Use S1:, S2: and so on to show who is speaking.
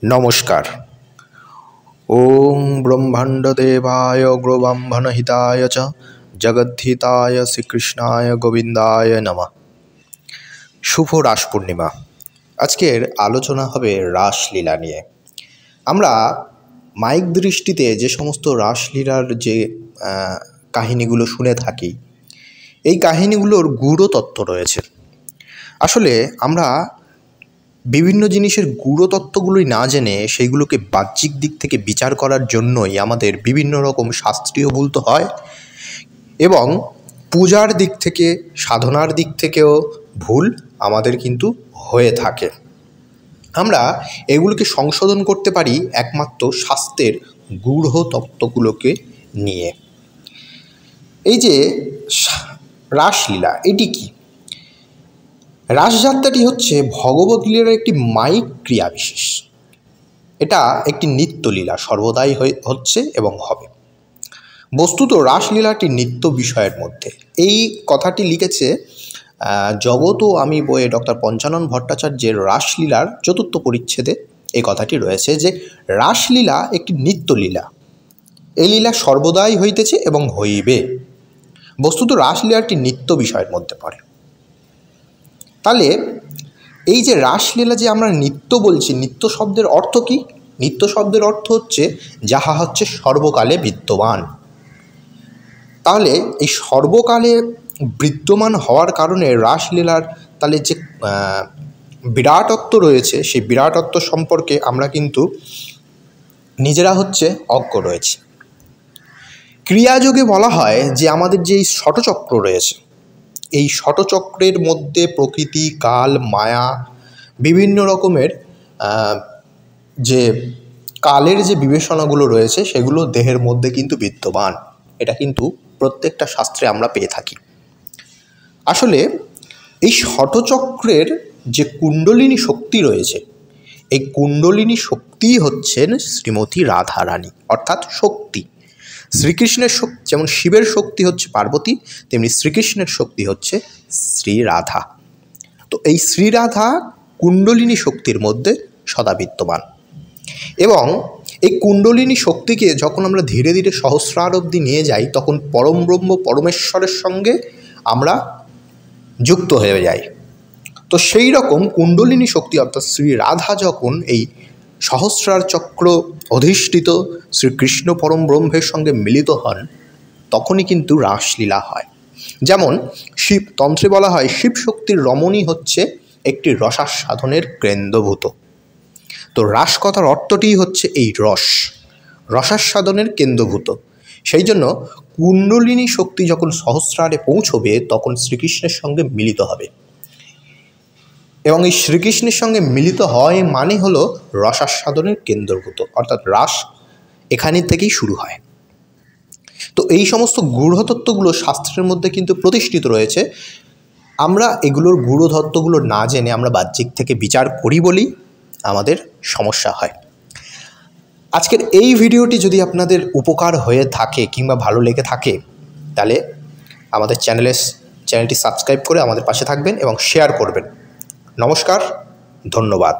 S1: নমস্কার। ওম ব্রহ্মাণ্ডদেবায় গ্রব্রাহ্মণহিতায় চ জগদ্ধিতায় শ্রীকৃষ্ণায় গোবিন্দায় নমঃ। শুভ রাস পূর্ণিমা। আজকের আলোচনা হবে রাসলীলা নিয়ে। আমরা মাইক দৃষ্টিতে যে সমস্ত রাসলীলার যে কাহিনীগুলো শুনে থাকি, এই কাহিনীগুলোর গূঢ় তত্ত্ব রয়েছে। আসলে আমরা বিভিন্ন জিনিসের গূঢ় তত্ত্বগুলোই না জেনে সেইগুলোকে বাহ্যিক দিক থেকে বিচার করার জন্যই আমাদের বিভিন্ন রকম শাস্ত্রীয় ভুল তো হয়, এবং পূজার দিক থেকে সাধনার দিক থেকেও ভুল আমাদের কিন্তু হয়ে থাকে। আমরা এগুলোকে সংশোধন করতে পারি একমাত্র শাস্ত্রের গূঢ় তত্ত্বগুলোকে নিয়ে। এই যে রাসলীলা, এটি কি? রাসযাত্রাটি হচ্ছে ভগবত লীলার একটি মায়িক ক্রিয়া বিশেষ। এটা একটি নিত্যলীলা, সর্বদাই হচ্ছে এবং হবে। বস্তুত রাসলীলাটি নিত্য বিষয়ের মধ্যে। এই কথাটি লিখেছে জগৎ ও আমি বইয়ে ডক্টর পঞ্চানন ভট্টাচার্যের রাসলীলার ৪র্থ পরিচ্ছেদে এই কথাটি রয়েছে যে রাসলীলা একটি নিত্যলীলা, এই লীলা সর্বদাই হইতেছে এবং হইবে। বস্তুত রাসলীলাটি নিত্য বিষয়ের মধ্যে পড়ে। তাহলে এই যে রাসলীলা যে আমরা নিত্য বলছি, নিত্য শব্দের অর্থ কি? নিত্য শব্দের অর্থ হচ্ছে যাহা হচ্ছে সর্বকালে বিদ্যমান। তাহলে এই সর্বকালে বিদ্যমান হওয়ার কারণে রাসলীলার তাহলে যে বিরাটত্ব রয়েছে, সেই বিরাটত্ব সম্পর্কে আমরা কিন্তু নিজেরা হচ্ছে অজ্ঞ রয়েছি। ক্রিয়াযোগে বলা হয় যে আমাদের যে এই ষটচক্র রয়েছে, এই ষটচক্রের মধ্যে প্রকৃতি, কাল, মায়া, বিভিন্ন রকমের যে কালের যে বিবেচনাগুলো রয়েছে সেগুলো দেহের মধ্যে কিন্তু বিদ্যমান। এটা কিন্তু প্রত্যেকটা শাস্ত্রে আমরা পেয়ে থাকি। আসলে এই ষটচক্রের যে কুণ্ডলিনী শক্তি রয়েছে, এই কুণ্ডলিনী শক্তি হচ্ছেন শ্রীমতী রাধারানী, অর্থাৎ শক্তি। শ্রীকৃষ্ণের শক্তি, যেমন শিবের শক্তি হচ্ছে পার্বতী, তেমনি শ্রীকৃষ্ণের শক্তি হচ্ছে শ্রীরাধা। তো এই শ্রীরাধা কুণ্ডলিনী শক্তির মধ্যে সদা বিদ্যমান, এবং এই কুণ্ডলিনী শক্তিকে যখন আমরা ধীরে ধীরে সহস্রার অবধি নিয়ে যাই, তখন পরম ব্রহ্ম পরমেশ্বরের সঙ্গে আমরা যুক্ত হয়ে যাই। তো সেই রকম কুণ্ডলিনী শক্তি অর্থাৎ শ্রীরাধা যখন এই সহস্রার চক্র অধিষ্ঠিত শ্রীকৃষ্ণ পরম ব্রহ্মের সঙ্গে মিলিত হন, তখনই কিন্তু রাসলীলা হয়। যেমন শিব তন্ত্রে বলা হয় শিব শক্তির রমণী হচ্ছে একটি রসাস্বাদনের কেন্দ্রভূত। তো রাস কথার অর্থটিই হচ্ছে এই রসাস্বাদনের কেন্দ্রভূত। সেই জন্য কুণ্ডলিনী শক্তি যখন সহস্রারে পৌঁছবে তখন শ্রীকৃষ্ণের সঙ্গে মিলিত হবে, এবং এই শ্রীকৃষ্ণের সঙ্গে মিলিত হয় মানে হলো রসাস্বাদনের কেন্দ্রভূত, অর্থাৎ রাস এখানে থেকেই শুরু হয়। তো এই সমস্ত গূঢ়তত্ত্বগুলো শাস্ত্রের মধ্যে কিন্তু প্রতিষ্ঠিত রয়েছে। আমরা এগুলোর গূঢ়তত্ত্বগুলো না জেনে আমরা বাহ্যিক থেকে বিচার করি বলেই আমাদের সমস্যা হয়। আজকের এই ভিডিওটি যদি আপনাদের উপকার হয়ে থাকে কিংবা ভালো লেগে থাকে, তাহলে আমাদের চ্যানেলটি সাবস্ক্রাইব করে আমাদের পাশে থাকবেন এবং শেয়ার করবেন। নমস্কার, ধন্যবাদ।